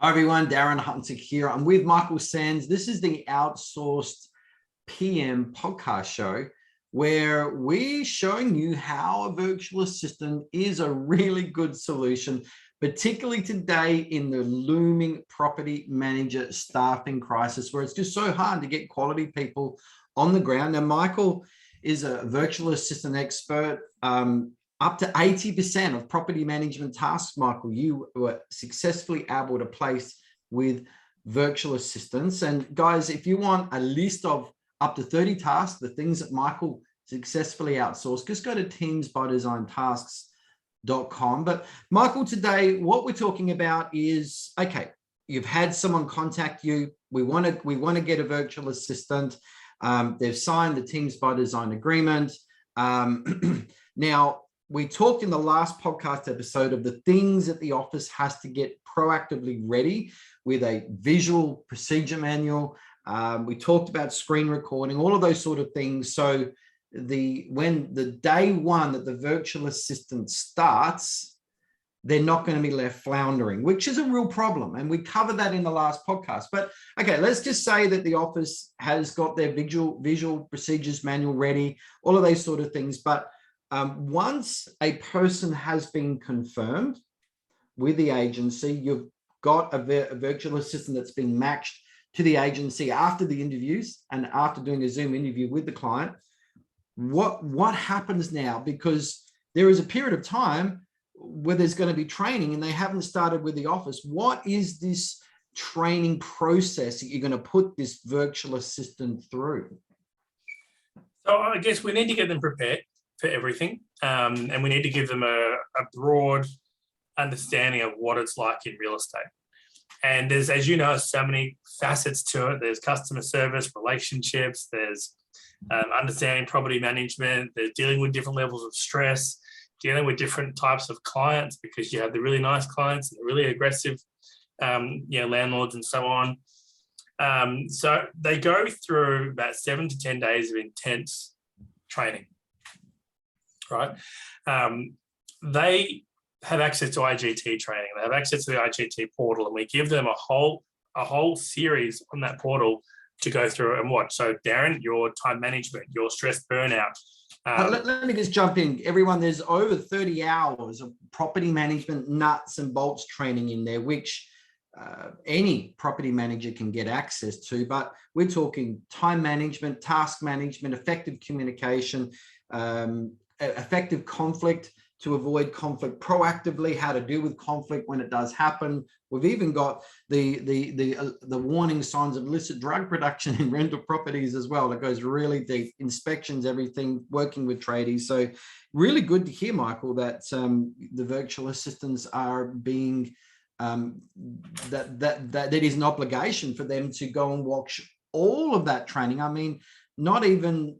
Hi everyone, Darren Hunk here. I'm with Michael Sands. This is the Outsourced PM Podcast Show, where we're showing you how a virtual assistant is a really good solution, particularly today in the looming property manager staffing crisis, where it's just so hard to get quality people on the ground. Now, Michael is a virtual assistant expert. Up to 80% of property management tasks, Michael, you were successfully able to place with virtual assistants. And guys, if you want a list of up to 30 tasks, the things that Michael successfully outsourced, just go to teamsbydesigntasks.com. But Michael, today, what we're talking about is, okay, you've had someone contact you. We want to get a virtual assistant. They've signed the Teams by Design agreement. Now, we talked in the last podcast episode of the things that the office has to get proactively ready with a visual procedure manual. We talked about screen recording, all of those sort of things. So when the day one that the virtual assistant starts, they're not going to be left floundering, which is a real problem. And we covered that in the last podcast. But okay, let's just say that the office has got their visual procedures manual ready, all of those sort of things. But once a person has been confirmed with the agency, you've got a virtual assistant that's been matched to the agency after the interviews and after doing a Zoom interview with the client. What happens now? Because there is a period of time where there's going to be training and they haven't started with the office. What is this training process that you're going to put this virtual assistant through? So I guess we need to get them prepared for everything. And we need to give them a broad understanding of what it's like in real estate. And there's, as you know, so many facets to it. There's customer service, relationships, there's understanding property management, there's dealing with different levels of stress, dealing with different types of clients, because you have the really nice clients and the really aggressive landlords and so on. So they go through about 7 to 10 days of intense training. Right, they have access to IGT training. They have access to the IGT portal, and we give them a whole series on that portal to go through and watch. So, Darren, your time management, your stress burnout. Let me just jump in, everyone. There's over 30 hours of property management nuts and bolts training in there, which any property manager can get access to. But we're talking time management, task management, effective communication. Effective conflict, to avoid conflict proactively, how to deal with conflict when it does happen. We've even got the warning signs of illicit drug production in rental properties as well. It goes really deep, inspections, everything, working with tradies. So really good to hear, Michael, that the virtual assistants are being that it is an obligation for them to go and watch all of that training. I mean, not even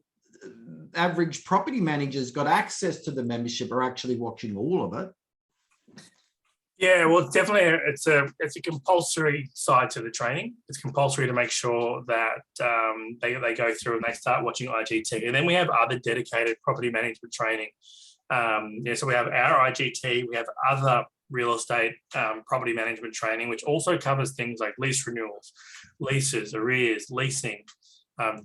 average property managers got access to the membership are actually watching all of it. Yeah, well, definitely it's a compulsory side to the training. It's compulsory to make sure that they go through and they start watching IGT. And then we have other dedicated property management training. So we have our IGT, we have other real estate property management training, which also covers things like lease renewals, leases, arrears, leasing,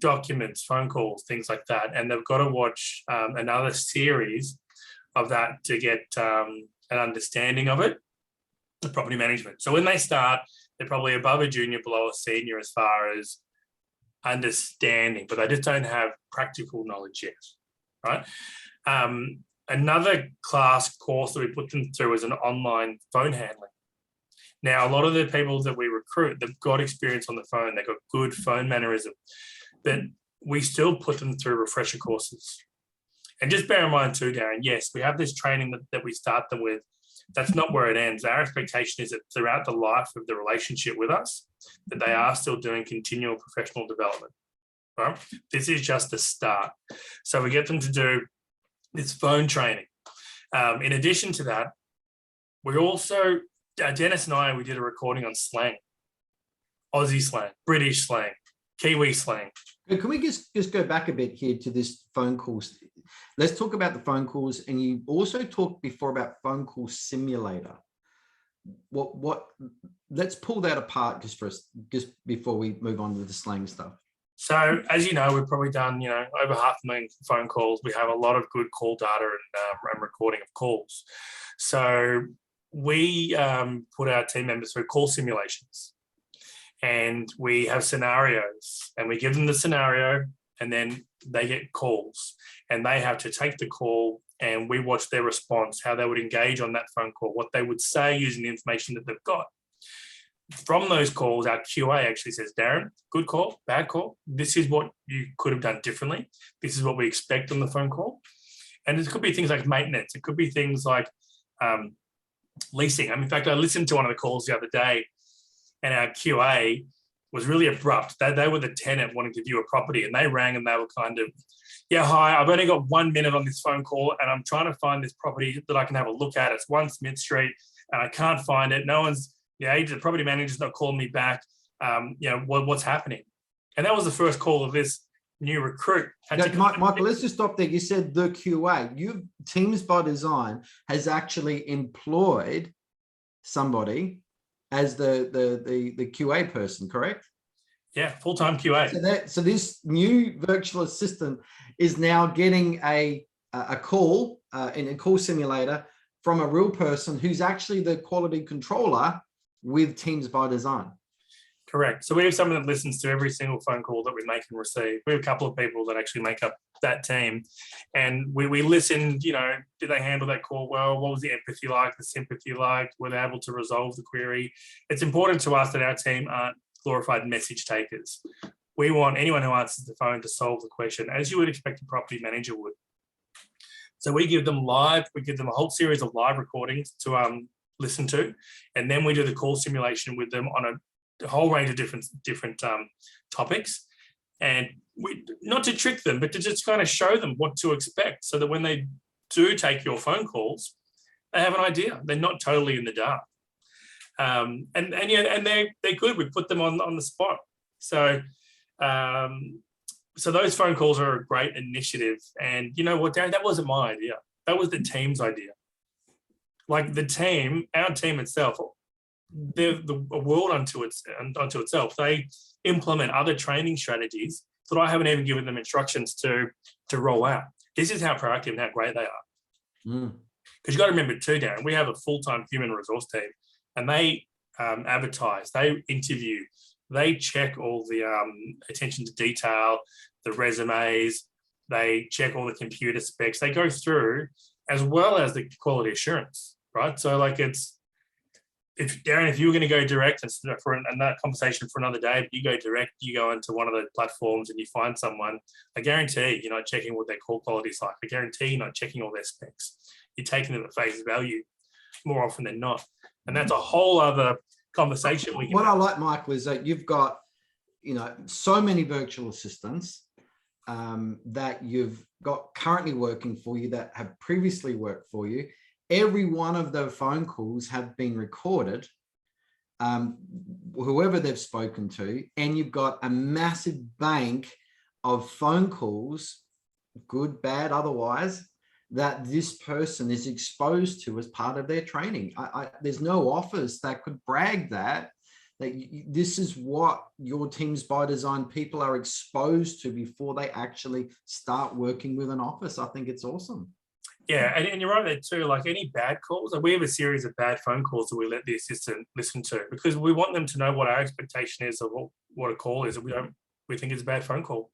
documents, phone calls, things like that. And they've got to watch another series of that to get an understanding of it, the property management. So when they start, they're probably above a junior, below a senior as far as understanding, but they just don't have practical knowledge yet, right? Another course that we put them through is an online phone handling. Now, a lot of the people that we recruit, they've got experience on the phone, they've got good phone mannerism, but we still put them through refresher courses. And just bear in mind too, Darren, yes, we have this training that we start them with. That's not where it ends. Our expectation is that throughout the life of the relationship with us, that they are still doing continual professional development. Right? This is just the start. So we get them to do this phone training. In addition to that, we also, Dennis and I, we did a recording on slang, Aussie slang, British slang, Kiwi slang. Can we just go back a bit here to this phone calls? Let's talk about the phone calls. And you also talked before about phone call simulator. what let's pull that apart just before we move on with the slang stuff. So, as you know, we've probably done, over 500,000 phone calls. We have a lot of good call data and recording of calls. So we put our team members through call simulations, and we have scenarios, and we give them the scenario, and then they get calls, and they have to take the call, and we watch their response, how they would engage on that phone call, what they would say using the information that they've got. From those calls, our QA actually says, Darren, good call, bad call. This is what you could have done differently. This is what we expect on the phone call. And it could be things like maintenance. It could be things like leasing. In fact, I listened to one of the calls the other day, and our QA was really abrupt. They were the tenant wanting to view a property, and they rang and they were kind of, yeah, hi, I've only got 1 minute on this phone call, and I'm trying to find this property that I can have a look at. It's 1 Smith Street, and I can't find it. The property manager's not calling me back. What's happening? And that was the first call of this new recruit. Michael, let's just stop there. You said the QA. Teams by Design has actually employed somebody as the QA person, correct? Yeah, full-time QA. So this new virtual assistant is now getting a call in a call simulator from a real person who's actually the quality controller with Teams by Design. Correct. So we have someone that listens to every single phone call that we make and receive. We have a couple of people that actually make up that team. And we listen, did they handle that call well? What was the empathy like, the sympathy like? Were they able to resolve the query? It's important to us that our team aren't glorified message takers. We want anyone who answers the phone to solve the question, as you would expect a property manager would. So we give them a whole series of live recordings to listen to, and then we do the call simulation with them on a whole range of different topics, and not to trick them, but to just kind of show them what to expect, so that when they do take your phone calls, they have an idea. They're not totally in the dark, and they're good. We put them on the spot. So those phone calls are a great initiative. And you know what, Darren, that wasn't my idea. That was the team's idea. Like the team, our team itself, they're a world unto itself. They implement other training strategies that I haven't even given them instructions to roll out. This is how proactive and how great they are. Because you've got to remember too, Darren, we have a full-time human resource team, and they advertise, they interview, they check all the attention to detail, the resumes, they check all the computer specs, they go through, as well as the quality assurance, right? So Darren, if you were going to go direct and that conversation for another day, but you go direct, you go into one of the platforms and you find someone, I guarantee you're not checking what their call quality is like. I guarantee you're not checking all their specs. You're taking them at face value more often than not. And that's a whole other conversation. What I like, Michael, is that you've got, so many virtual assistants that you've got currently working for you that have previously worked for you. Every one of the phone calls have been recorded, whoever they've spoken to, and you've got a massive bank of phone calls, good, bad, otherwise, that this person is exposed to as part of their training. There's no office that could brag that this is what your Teams by Design people are exposed to before they actually start working with an office. I think it's awesome. Yeah, and you're right there too. Like any bad calls, we have a series of bad phone calls that we let the assistant listen to, because we want them to know what our expectation is of what a call is. We think it's a bad phone call,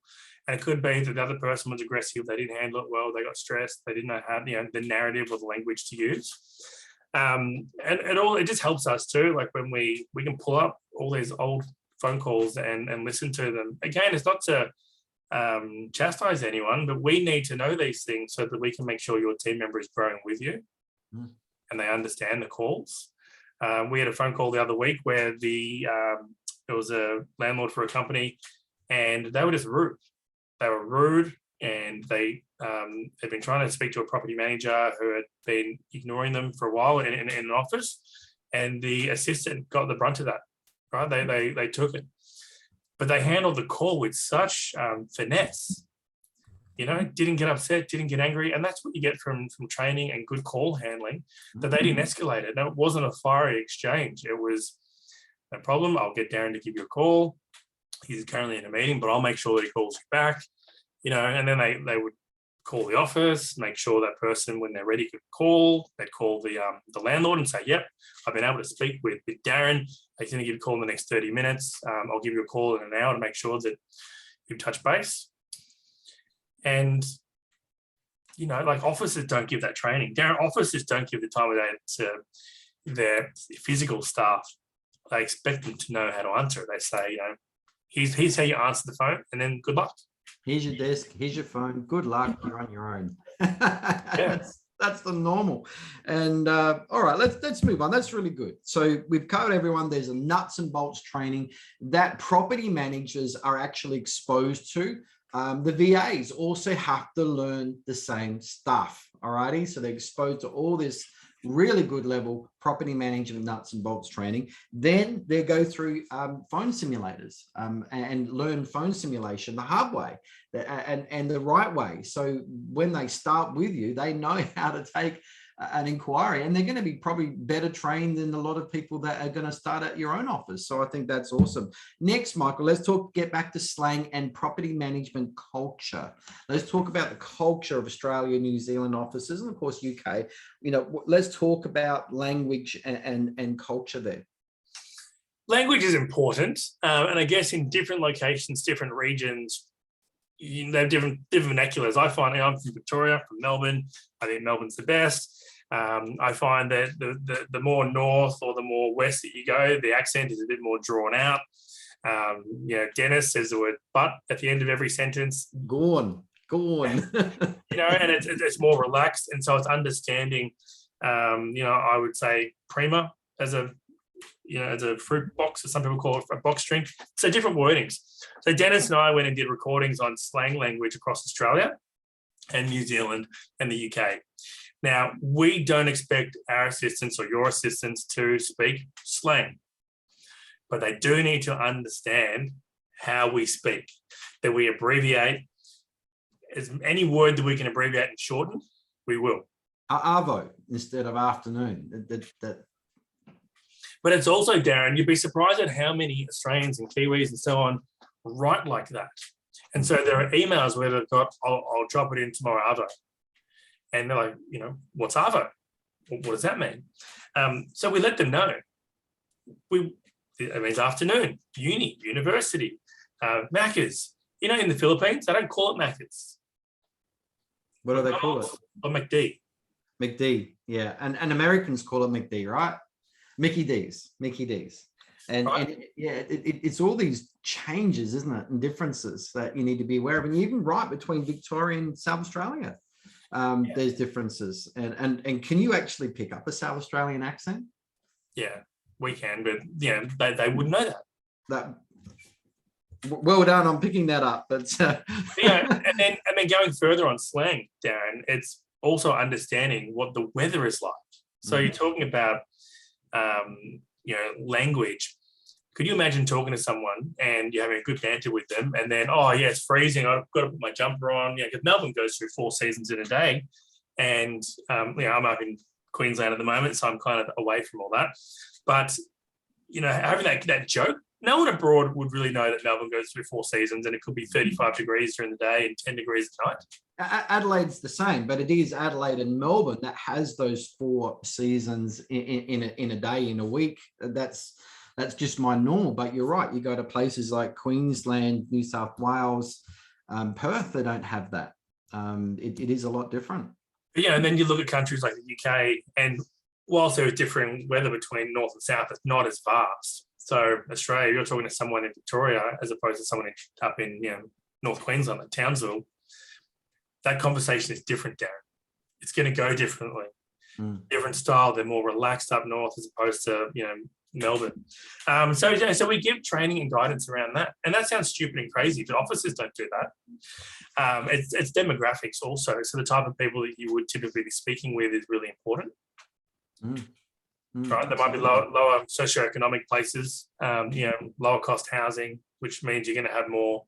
and it could be that the other person was aggressive, they didn't handle it well, they got stressed, they didn't know how the narrative or the language to use. And it just helps us too. Like when we can pull up all these old phone calls and listen to them. Again, it's not to chastise anyone, but we need to know these things so that we can make sure your team member is growing with you and they understand the calls. We had a phone call the other week where there was a landlord for a company, and they were just rude. They were rude, and they'd been trying to speak to a property manager who had been ignoring them for a while in an office, and the assistant got the brunt of that. Right? They took it. But they handled the call with such finesse didn't get upset, didn't get angry. And that's what you get from training and good call handling, that they didn't escalate it. No, it wasn't a fiery exchange. It was, no problem, I'll get Darren to give you a call. He's currently in a meeting, but I'll make sure that he calls you back. And then they would call the office, make sure that person, when they're ready, could call. They'd call the landlord and say, yep, I've been able to speak with Darren. He's going to give you a call in the next 30 minutes. I'll give you a call in an hour to make sure that you touch base. And, like officers don't give that training. Darren, officers don't give the time of day to their physical staff. They expect them to know how to answer it. They say, here's how you answer the phone, and then good luck. Here's your desk, here's your phone, good luck, you're on your own. Yeah. That's the normal. And all right, let's move on. That's really good. So we've covered everyone. There's a nuts and bolts training that property managers are actually exposed to. The VAs also have to learn the same stuff. All righty. So they're exposed to all this really good level property management nuts and bolts training. Then they go through phone simulators and learn phone simulation the hard way and the right way. So when they start with you, they know how to take an inquiry, and they're going to be probably better trained than a lot of people that are going to start at your own office. So I think that's awesome. Next, Michael, let's get back to slang and property management culture. Let's talk about the culture of Australia, New Zealand offices, and of course UK. Let's talk about language and culture there. Language is important, and I guess in different locations, different regions, they have different vernaculars. I find, I'm from Victoria, from Melbourne. I think Melbourne's the best. I find that the more north or the more west that you go, the accent is a bit more drawn out. Dennis says the word "but" at the end of every sentence. Go on. And it's more relaxed, and so it's understanding. I would say prima as a fruit box, as some people call it, a box drink. So different wordings. So Dennis and I went and did recordings on slang language across Australia and New Zealand and the UK. Now, we don't expect our assistants or your assistants to speak slang, but they do need to understand how we speak, that we abbreviate. As any word that we can abbreviate and shorten, we will. Arvo instead of afternoon. But it's also, Darren, you'd be surprised at how many Australians and Kiwis and so on write like that. And so there are emails where they've got, I'll drop it into my Arvo. And they're like, what's Arvo? What does that mean? So we let them know. It means afternoon, university, Macca's. In the Philippines, they don't call it Macca's. What do they call it? Or McD. McD, yeah. And Americans call it McD, right? Mickey D's. And, right. and it's all these changes, isn't it? And differences that you need to be aware of. And even right between Victoria and South Australia, there's differences. And can you actually pick up a South Australian accent? Yeah, we can, but they wouldn't know that. Well done on picking that up. But and then going further on slang, Darren, it's also understanding what the weather is like. So you're talking about language. Could you imagine talking to someone and you're having a good banter with them, and then, it's freezing, I've got to put my jumper on. Because Melbourne goes through 4 seasons in a day, and I'm up in Queensland at the moment, so I'm kind of away from all that. But having that joke, no one abroad would really know that Melbourne goes through 4 seasons, and it could be 35 degrees during the day and 10 degrees at night. Adelaide's the same, but it is Adelaide and Melbourne that has those 4 seasons in a day, in a week. That's just my normal. But you're right. You go to places like Queensland, New South Wales, Perth, they don't have that. It is a lot different. And then you look at countries like the UK, and whilst there is differing weather between north and south, it's not as vast. So Australia, you're talking to someone in Victoria as opposed to someone up in North Queensland, like Townsville. That conversation is different, Darren. It's going to go differently. Different style. They're more relaxed up north as opposed to Melbourne. So we give training and guidance around that, and that sounds stupid and crazy, but officers don't do that. It's demographics also. So the type of people that you would typically be speaking with is really important. Right, there might be lower socioeconomic places, lower cost housing, which means you're going to have more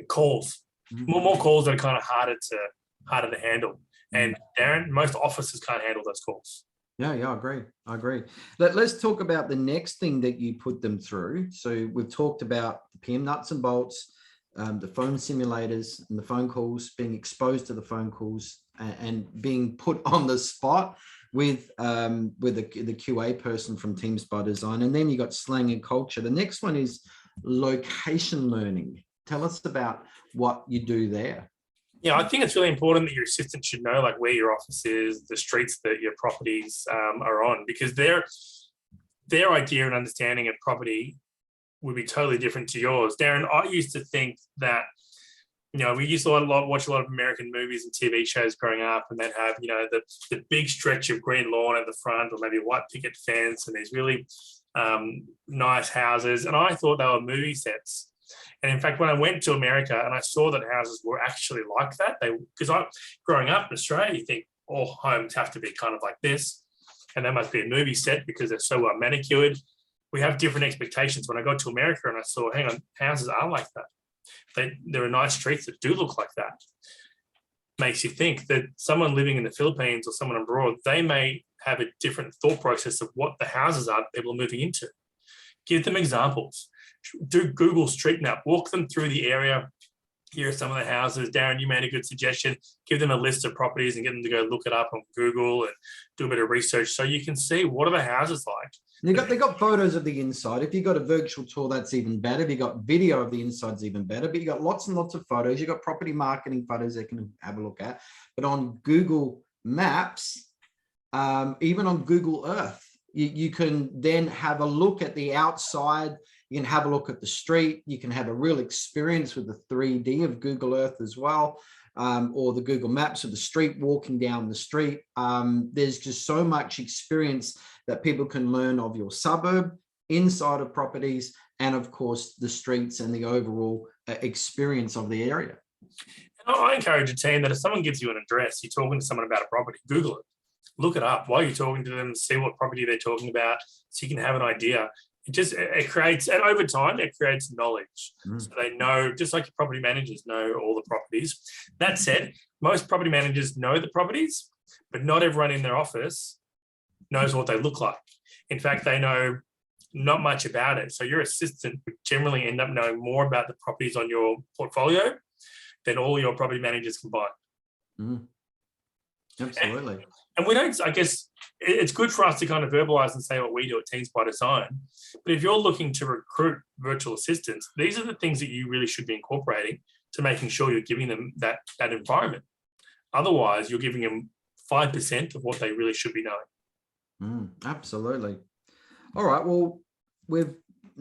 calls More calls that are kind of harder to handle. And Darren, most offices can't handle those calls. Yeah, I agree. Let's talk about the next thing that you put them through. So we've talked about the PM nuts and bolts, the phone simulators and the phone calls, being exposed to the phone calls and being put on the spot with the QA person from Teams by Design. And then you got slang and culture. The next one is location learning. Tell us about what you do there. Yeah, I think it's really important that your assistant should know like where your office is, the streets that your properties are on, because their idea and understanding of property would be totally different to yours. Darren, I used to think that, we used to watch a lot of American movies and TV shows growing up, and they'd have, the big stretch of green lawn at the front, or maybe a white picket fence, and these really nice houses. And I thought they were movie sets. And in fact, when I went to America and I saw that houses were actually like that, because growing up in Australia, you think all homes have to be kind of like this, and they must be a movie set because they're so well manicured. We have different expectations. When I got to America and I saw, hang on, houses are like that. There are nice streets that do look like that. Makes you think that someone living in the Philippines or someone abroad, they may have a different thought process of what the houses are that people are moving into. Give them examples. Do Google Street Map, walk them through the area. Here are some of the houses. Darren, you made a good suggestion. Give them a list of properties and get them to go look it up on Google and do a bit of research so you can see what are the houses like. They got photos of the inside. If you've got a virtual tour, that's even better. If you've got video of the inside's even better. But you've got lots and lots of photos. You've got property marketing photos they can have a look at. But on Google Maps, even on Google Earth, you can then have a look at the outside. You can have a look at the street. You can have a real experience with the 3D of Google Earth as well, or the Google Maps of the street, walking down the street. There's just so much experience that people can learn of your suburb, inside of properties, and of course, the streets and the overall experience of the area. I encourage a team that if someone gives you an address, you're talking to someone about a property, Google it. Look it up while you're talking to them, see what property they're talking about, so you can have an idea. It creates, and over time, it creates knowledge. So they know, just like your property managers know all the properties. That said, most property managers know the properties, but not everyone in their office knows what they look like. In fact, they know not much about it. So your assistant would generally end up knowing more about the properties on your portfolio than all your property managers combined. Absolutely. And we don't, I guess, it's good for us to kind of verbalize and say what we do at Teams by Design. But if you're looking to recruit virtual assistants, these are the things that you really should be incorporating to making sure you're giving them that environment. Otherwise, you're giving them 5% of what they really should be knowing. Absolutely. All right. Well, we've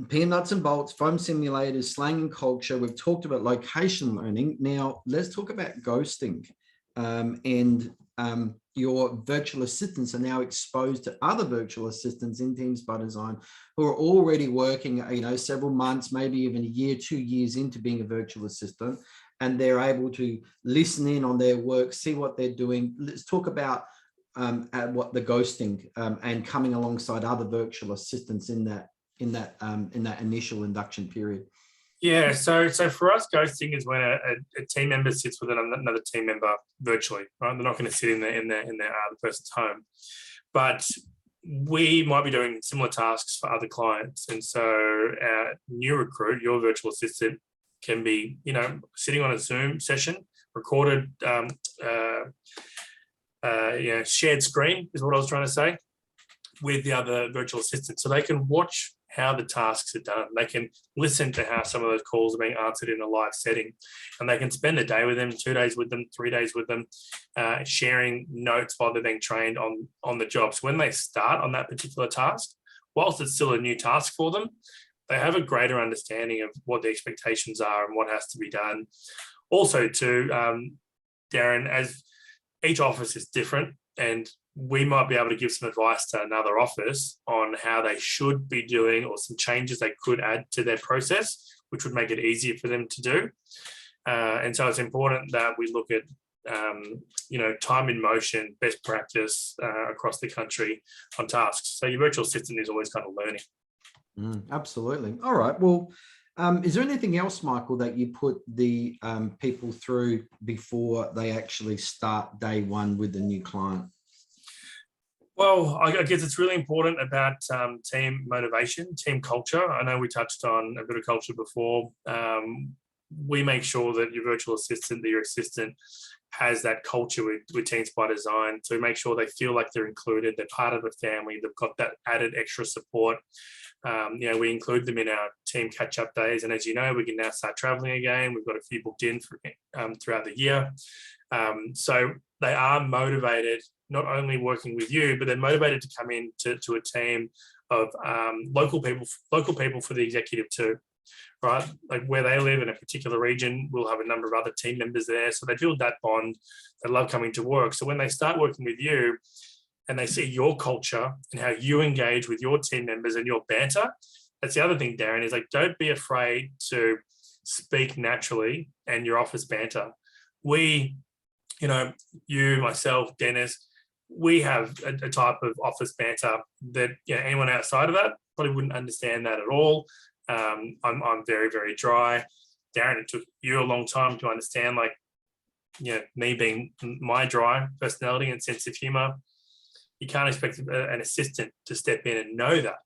PM nuts and bolts, foam simulators, slang and culture. We've talked about location learning. Now, let's talk about ghosting. Your virtual assistants are now exposed to other virtual assistants in Teams by Design who are already working, several months, maybe even a year, 2 years into being a virtual assistant, and they're able to listen in on their work, see what they're doing. Let's talk about what the ghosting and coming alongside other virtual assistants in that initial induction period. Yeah, so for us, ghosting is when a team member sits with another team member virtually, right? They're not going to sit in the other person's home, but we might be doing similar tasks for other clients. And so our new recruit, your virtual assistant, can be, sitting on a Zoom session, recorded, shared screen is what I was trying to say, with the other virtual assistants, so they can watch how the tasks are done. They can listen to how some of those calls are being answered in a live setting, and they can spend a day with them, 2 days with them, 3 days with them, sharing notes while they're being trained on the job. So when they start on that particular task, whilst it's still a new task for them, they have a greater understanding of what the expectations are and what has to be done. Also too, Darren, as each office is different, and we might be able to give some advice to another office on how they should be doing, or some changes they could add to their process, which would make it easier for them to do. And so it's important that we look at, time in motion, best practice across the country on tasks. So your virtual assistant is always kind of learning. Absolutely. All right. Well, Is there anything else, Michael, that you put the people through before they actually start day one with the new client? Well, I guess it's really important about team motivation, team culture. I know we touched on a bit of culture before. We make sure that your virtual assistant, that your assistant has that culture with Teams by Design. So we make sure they feel like they're included, they're part of the family, they've got that added extra support. We include them in our team catch-up days. And as you know, we can now start traveling again. We've got a few booked in throughout the year. So they are motivated, not only working with you, but they're motivated to come in to a team of local people for the executive too, right? Like where they live in a particular region, we'll have a number of other team members there. So they build that bond. They love coming to work. So when they start working with you and they see your culture and how you engage with your team members and your banter, that's the other thing, Darren, is like, don't be afraid to speak naturally and your office banter. We, you, myself, Dennis, we have a type of office banter that anyone outside of that probably wouldn't understand that at all. I'm very, very dry. Darren, it took you a long time to understand, me being my dry personality and sense of humor. You can't expect an assistant to step in and know that,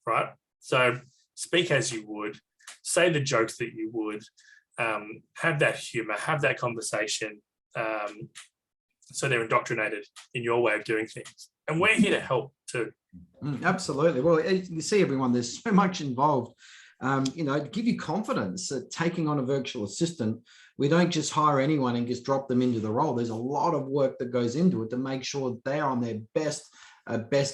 right? So speak as you would, say the jokes that you would, have that humor, have that conversation. So they're indoctrinated in your way of doing things. And we're here to help too. Absolutely. Well, you see, everyone, there's so much involved. To give you confidence that taking on a virtual assistant, we don't just hire anyone and just drop them into the role. There's a lot of work that goes into it to make sure they're on their best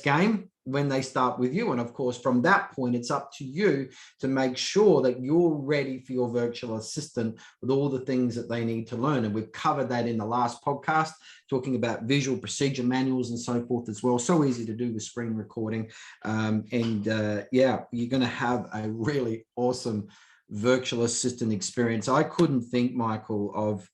game when they start with you. And of course, from that point, it's up to you to make sure that you're ready for your virtual assistant with all the things that they need to learn. And we've covered that in the last podcast, talking about visual procedure manuals and so forth as well. So easy to do with screen recording. You're going to have a really awesome virtual assistant experience. I couldn't think, Michael, of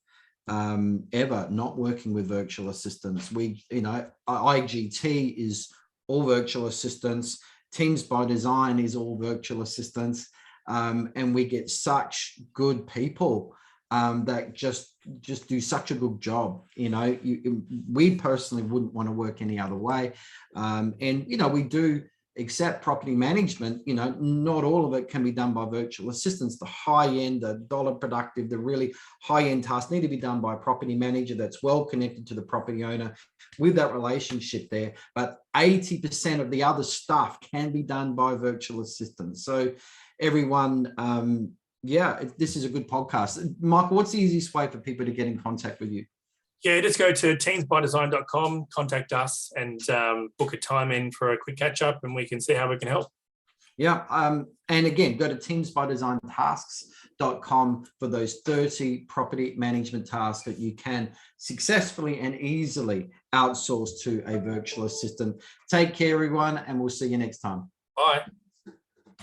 ever not working with virtual assistants. IGT is all virtual assistants. Teams by Design is all virtual assistants. And we get such good people that just do such a good job. We personally wouldn't want to work any other way. We do accept property management. Not all of it can be done by virtual assistants. The high end, the dollar productive, the really high end tasks need to be done by a property manager that's well connected to the property owner with that relationship there. But 80% of the other stuff can be done by virtual assistants. So everyone, this is a good podcast. Michael, what's the easiest way for people to get in contact with you? Yeah, just go to teamsbydesign.com, contact us, and book a time in for a quick catch up, and we can see how we can help. Yeah. And again, go to teamsbydesigntasks.com for those 30 property management tasks that you can successfully and easily outsource to a virtual assistant. Take care, everyone, and we'll see you next time. Bye.